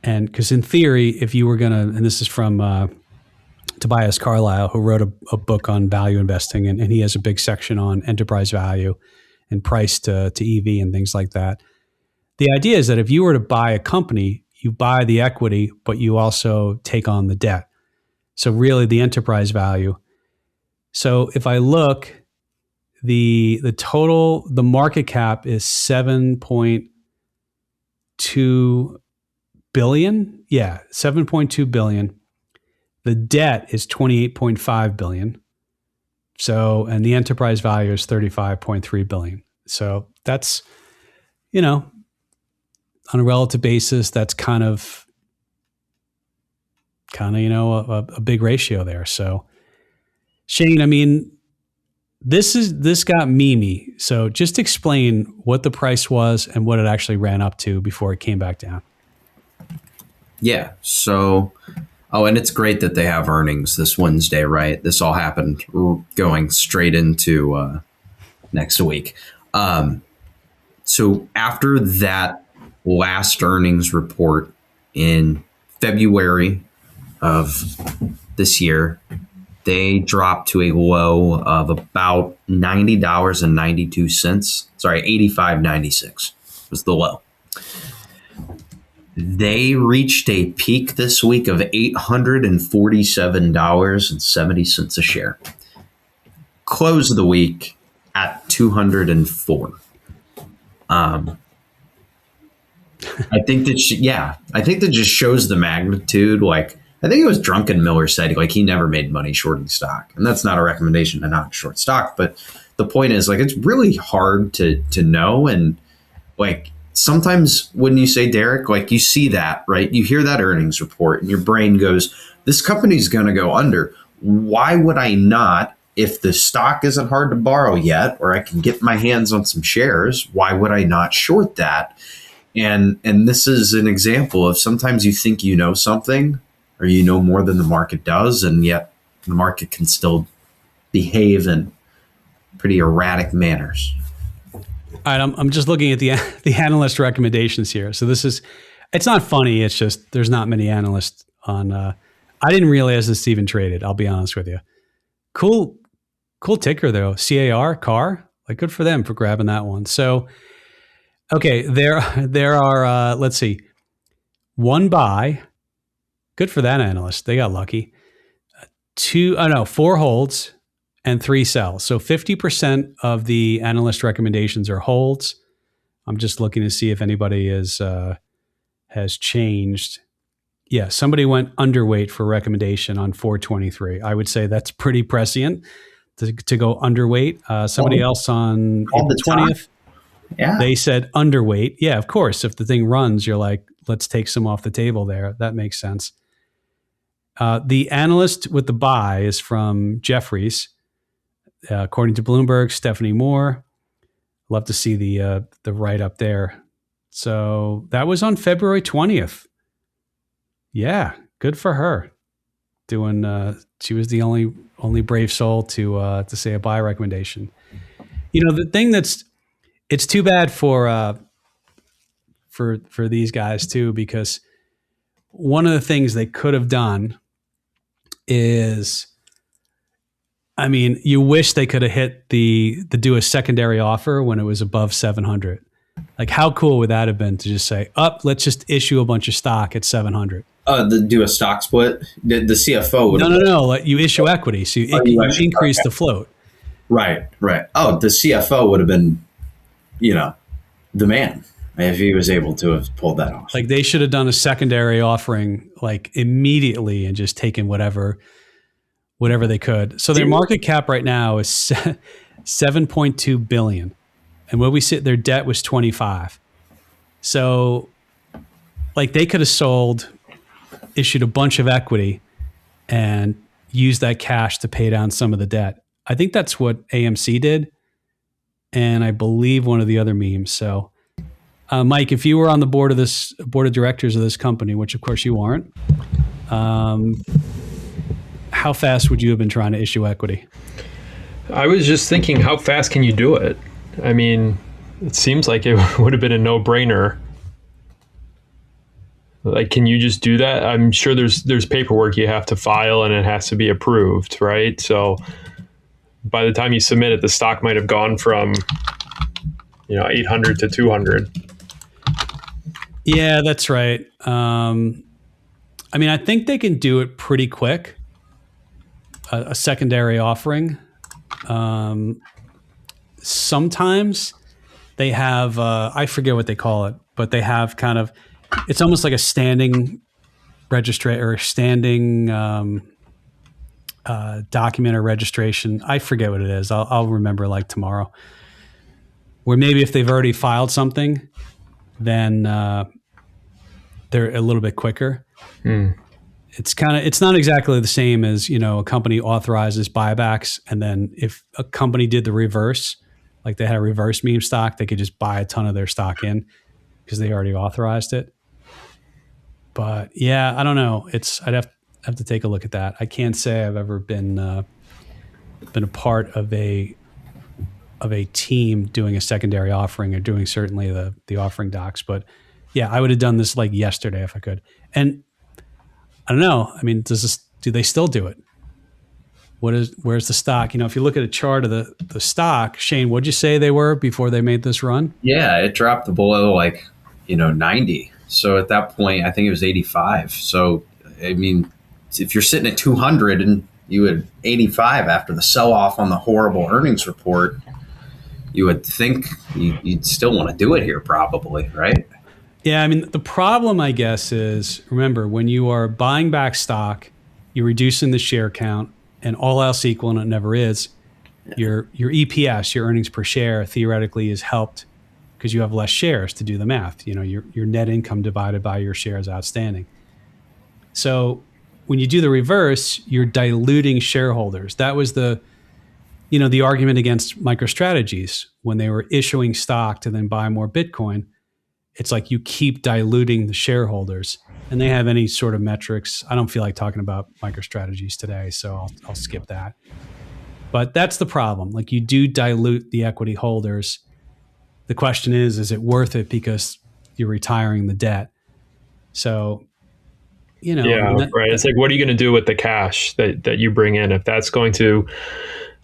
And because in theory, if you were going to, and this is from Tobias Carlisle, who wrote a book on value investing, and he has a big section on enterprise value and price to EV and things like that. The idea is that if you were to buy a company, you buy the equity, but you also take on the debt. So really the enterprise value. So if I look, the market cap is 7.2 billion. Yeah, 7.2 billion. The debt is 28.5 billion. So, and the enterprise value is 35.3 billion. So that's, on a relative basis, that's kind of, a big ratio there. So Shane, I mean, this got memey. So just explain what the price was and what it actually ran up to before it came back down. Yeah. So, and it's great that they have earnings this Wednesday, right? This all happened going straight into next week. So after that last earnings report in February of this year, They dropped to a low of about $90.92. Sorry, 85.96 was the low. They reached a peak this week of $847.70 a share. Close of the week at 204. I think that I think that just shows the magnitude. Like, I think it was Drunken Miller said, like, he never made money shorting stock, and that's not a recommendation to not short stock. But the point is, like, it's really hard to know, and like sometimes when you say, Derek, like, you see that, right? You hear that earnings report, and your brain goes, "This company's going to go under. Why would I not?" If the stock isn't hard to borrow yet, or I can get my hands on some shares, why would I not short that? And this is an example of sometimes you think you know something, or you know more than the market does, and yet the market can still behave in pretty erratic manners. All right, I'm just looking at the analyst recommendations here. So it's not funny. It's just there's not many analysts on. I didn't realize this even traded. I'll be honest with you. Cool ticker though. CAR, like, good for them for grabbing that one. So, okay, there are let's see, one buy. Good for that analyst. They got lucky. 4 holds and 3 sells. So 50% of the analyst recommendations are holds. I'm just looking to see if anybody has changed. Yeah, somebody went underweight for recommendation on 423. I would say that's pretty prescient to go underweight. Somebody else on the 20th, they said underweight. Yeah, of course. If the thing runs, you're like, let's take some off the table there. That makes sense. The analyst with the buy is from Jefferies. According to Bloomberg, Stephanie Moore. Love to see the write-up there. So that was on February 20th. Yeah, good for her. She was the only brave soul to say a buy recommendation. You know, the thing it's too bad for these guys too, because one of the things they could have done is, I mean, you wish they could have hit the do a secondary offer when it was above 700. Like, how cool would that have been to just say, let's just issue a bunch of stock at 700. Do a stock split. The CFO would. No. Like, you issue equity, so you increase the float. Right. Oh, the CFO would have been, the man if he was able to have pulled that off. Like, they should have done a secondary offering like immediately and just taken whatever they could. So their market cap right now is 7.2 billion, and where we sit, their debt was 25. So, like, they could have issued a bunch of equity and used that cash to pay down some of the debt. I think that's what AMC did, and I believe one of the other memes. So, Mike, if you were on the board of directors of this company, which of course you aren't, how fast would you have been trying to issue equity? I was just thinking, how fast can you do it? I mean, it seems like it would have been a no-brainer. Like, can you just do that? I'm sure there's paperwork you have to file, and it has to be approved, right? So by the time you submit it, the stock might have gone from 800 to 200. Yeah, that's right. I mean, I think they can do it pretty quick. A secondary offering. Sometimes they have, I forget what they call it, but they have kind of, it's almost like a standing or standing document or registration. I forget what it is. I'll remember like tomorrow. Where maybe if they've already filed something, then they're a little bit quicker. It's not exactly the same as, a company authorizes buybacks, and then if a company did the reverse, like they had a reverse meme stock, they could just buy a ton of their stock in because they already authorized it. But yeah, I don't know. I'd have to take a look at that. I can't say I've ever been a part of a team doing a secondary offering or doing certainly the offering docs. But yeah, I would have done this like yesterday if I could. And I don't know. I mean, do they still do it? where's the stock? If you look at a chart of the stock, Shane, what'd you say they were before they made this run? Yeah, it dropped below 90. So at that point, I think it was 85. So I mean, if you're sitting at 200 and you had 85 after the sell-off on the horrible earnings report, you would think you'd still want to do it here, probably, right? Yeah, I mean, the problem, I guess, is, remember, when you are buying back stock, you're reducing the share count, and all else equal, and it never is, your EPS, your earnings per share, theoretically is helped because you have less shares to do the math. Your net income divided by your shares outstanding. So when you do the reverse, you're diluting shareholders. That was the argument against MicroStrategies when they were issuing stock to then buy more Bitcoin. It's like you keep diluting the shareholders, and they have any sort of metrics. I don't feel like talking about MicroStrategies today, so I'll skip that. But that's the problem. Like, you do dilute the equity holders. The question is it worth it because you're retiring the debt? So, right. It's like, what are you going to do with the cash that you bring in? If that's going to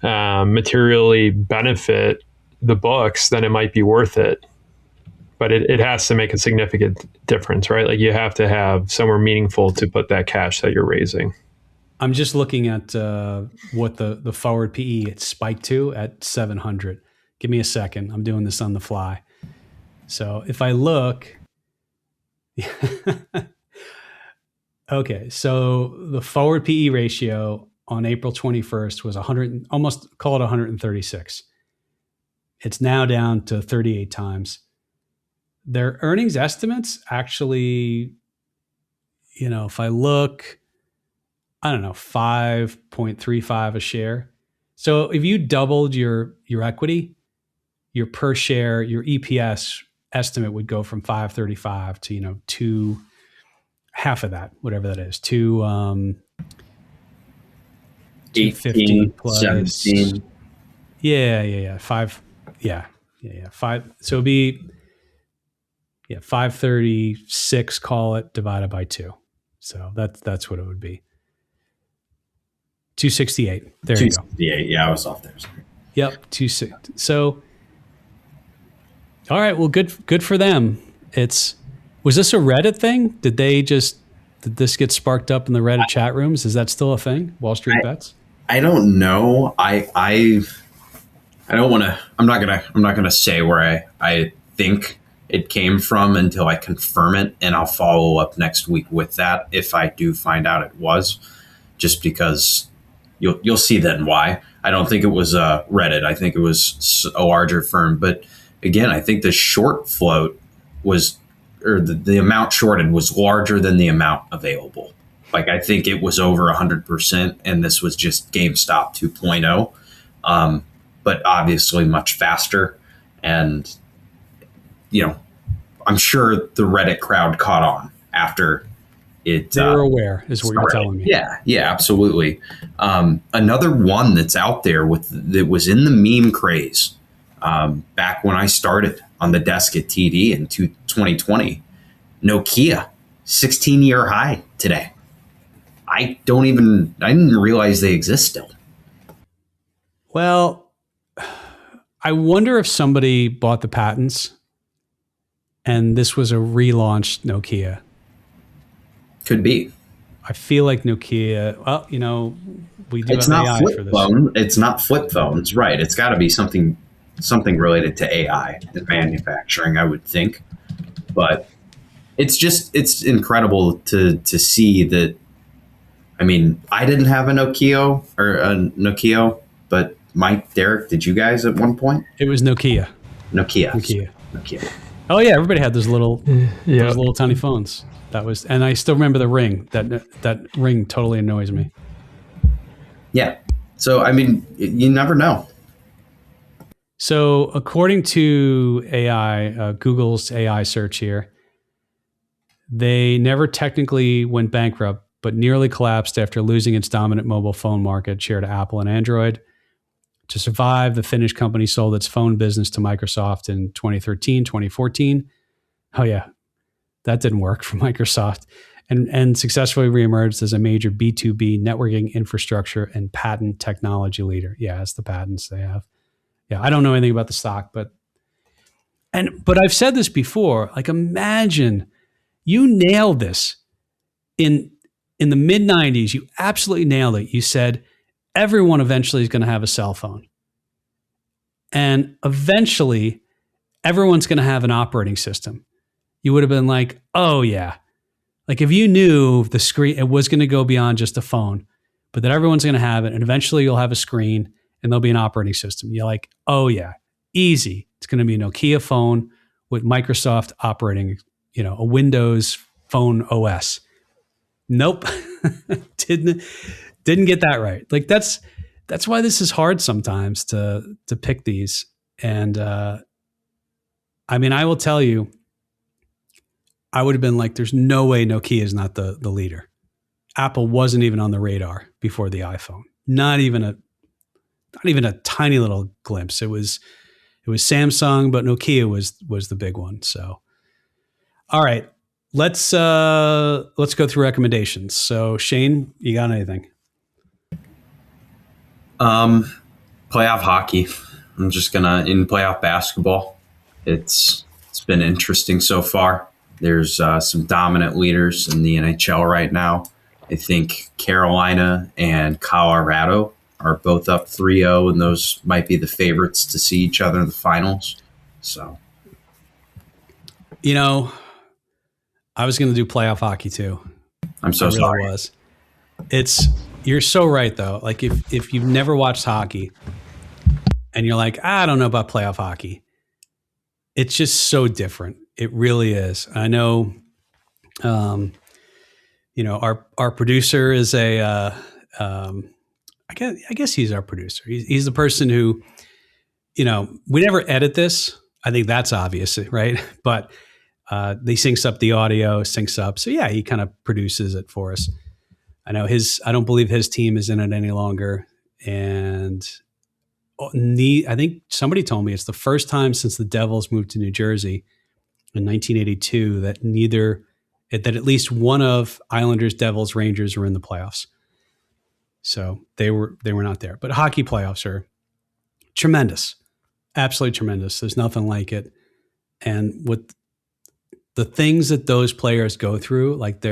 materially benefit the books, then it might be worth it. But it has to make a significant difference, right? Like, you have to have somewhere meaningful to put that cash that you're raising. I'm just looking at what the forward PE it spiked to at 700. Give me a second. I'm doing this on the fly. So if I look, okay, so the forward PE ratio on April 21st was 100, almost call it 136. It's now down to 38 times. Their earnings estimates actually, if I look, I don't know, 5.35 a share. So if you doubled your equity, your per share, your EPS estimate would go from 535 to, to half of that, whatever that is, to 250 plus 17. Yeah. Five. Yeah. Five. So it'd be 536, call it, divided by 2. So that's what it would be. 268. There you go. 268. Yeah, I was off there. Sorry. Yep. 260. So, all right. Well, good for them. Was this a Reddit thing? Did this get sparked up in the Reddit chat rooms? Is that still a thing? Wall Street Bets? I don't know. I don't want to. I'm not gonna say where I think it came from until I confirm it, and I'll follow up next week with that if I do find out it was. Just because you'll see then why. I don't think it was Reddit. I think it was a larger firm. But again, I think the short float was, or the amount shorted was larger than the amount available. Like, I think it was over 100%, and this was just GameStop 2.0, but obviously much faster. And, I'm sure the Reddit crowd caught on after it. They were aware, is what you're telling me. Yeah, absolutely. Another one that's out there that was in the meme craze back when I started on the desk at TD in 2020, Nokia, 16-year high today. I didn't realize they exist still. Well, I wonder if somebody bought the patents and this was a relaunched Nokia. Could be. I feel like Nokia, we do have AI for this. It's not flip phones, right? It's got to be something related to AI and manufacturing, I would think. But it's incredible to see that. I mean, I didn't have a Nokia, but Mike, Derek, did you guys at one point? It was Nokia. Nokia. Oh yeah, everybody had those little tiny phones. And I still remember the ring. That ring totally annoys me. Yeah. So I mean, you never know. So according to AI, Google's AI search here, they never technically went bankrupt, but nearly collapsed after losing its dominant mobile phone market share to Apple and Android. To survive, the Finnish company sold its phone business to Microsoft in 2013, 2014. Oh yeah, that didn't work for Microsoft. and successfully reemerged as a major B2B networking infrastructure and patent technology leader. Yeah, it's the patents they have. Yeah, I don't know anything about the stock, but I've said this before. Like, imagine you nailed this in the mid 90s. You absolutely nailed it. You said everyone eventually is going to have a cell phone, and eventually everyone's going to have an operating system. You would have been like, oh yeah. Like, if you knew the screen, it was going to go beyond just a phone, but that everyone's going to have it, and eventually you'll have a screen and there'll be an operating system. You're like, oh yeah, easy. It's going to be a Nokia phone with Microsoft operating, a Windows Phone OS. Nope, didn't get that right. Like, that's why this is hard sometimes to pick these. And I will tell you, I would have been like, there's no way Nokia is not the leader. Apple wasn't even on the radar before the iPhone. Not even a tiny little glimpse. It was Samsung, but Nokia was the big one. So, all right, let's go through recommendations. So, Shane, you got anything? Playoff hockey. I'm just in playoff basketball. It's been interesting so far. There's some dominant leaders in the NHL right now. I think Carolina and Colorado are both up 3-0, and those might be the favorites to see each other in the finals. So, I was going to do playoff hockey too. I'm so sorry. You're so right though. Like, if you've never watched hockey and you're like, I don't know about playoff hockey, it's just so different. It really is. I know, our producer is I guess he's our producer. He's the person who, we never edit this. I think that's obvious, right? But he syncs up the audio, syncs up. So yeah, he kind of produces it for us. I know I don't believe his team is in it any longer. And I think somebody told me it's the first time since the Devils moved to New Jersey in 1982 that at least one of Islanders, Devils, Rangers were in the playoffs. So they were not there. But hockey playoffs are tremendous, absolutely tremendous. There's nothing like it. And with the things that those players go through, like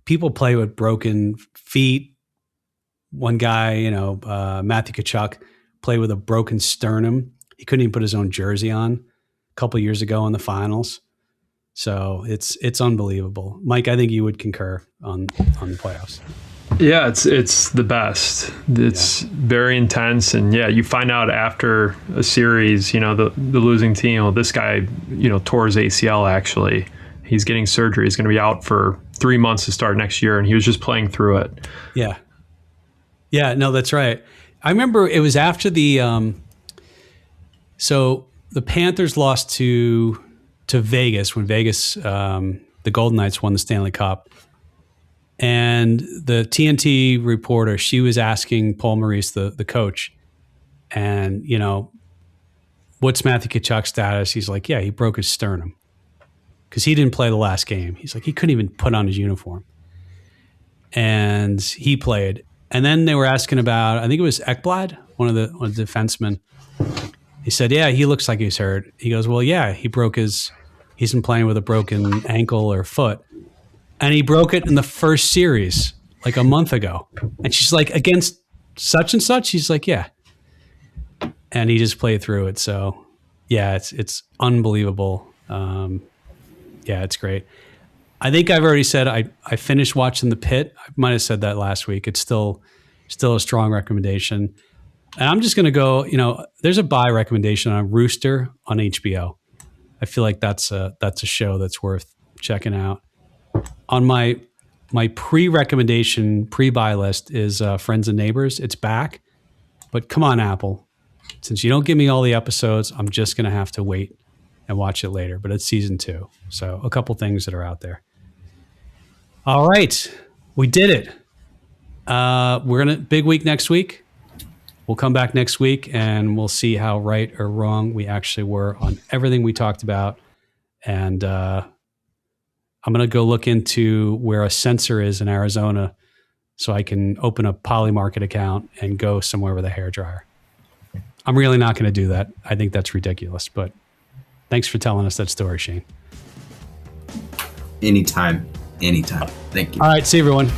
people play with broken feet. One guy, Matthew Tkachuk, played with a broken sternum. He couldn't even put his own jersey on a couple of years ago in the finals. So it's unbelievable. Mike, I think you would concur on the playoffs. Yeah, it's the best. It's very intense, and you find out after a series, the losing team, well, this guy, tore his ACL. Actually, he's getting surgery. He's going to be out for 3 months to start next year, and he was just playing through it. Yeah, no, that's right. I remember it was after so the Panthers lost to Vegas when Vegas, the Golden Knights won the Stanley Cup. And the TNT reporter, she was asking Paul Maurice, the coach, and, what's Matthew Tkachuk's status? He's like, yeah, he broke his sternum because he didn't play the last game. He's like, he couldn't even put on his uniform. And he played. And then they were asking about, I think it was Ekblad, one of the defensemen. He said, yeah, he looks like he's hurt. He goes, well, yeah, he's been playing with a broken ankle or foot. And he broke it in the first series, like a month ago. And she's like, against such and such? He's like, yeah. And he just played through it. So, yeah, it's unbelievable. It's great. I think I've already said I finished watching The Pit. I might have said that last week. It's still a strong recommendation. And I'm just going to go, there's a buy recommendation on Rooster on HBO. I feel like that's a show that's worth checking out. On my pre-recommendation, pre-buy list is Friends and Neighbors. It's back. But come on, Apple. Since you don't give me all the episodes, I'm just going to have to wait and watch it later. But it's season 2. So a couple things that are out there. All right. We did it. We're going to big week next week. We'll come back next week and we'll see how right or wrong we actually were on everything we talked about. And I'm going to go look into where a sensor is in Arizona so I can open a Polymarket account and go somewhere with a hairdryer. I'm really not going to do that. I think that's ridiculous, but thanks for telling us that story, Shane. Anytime. Thank you. All right. See you, everyone.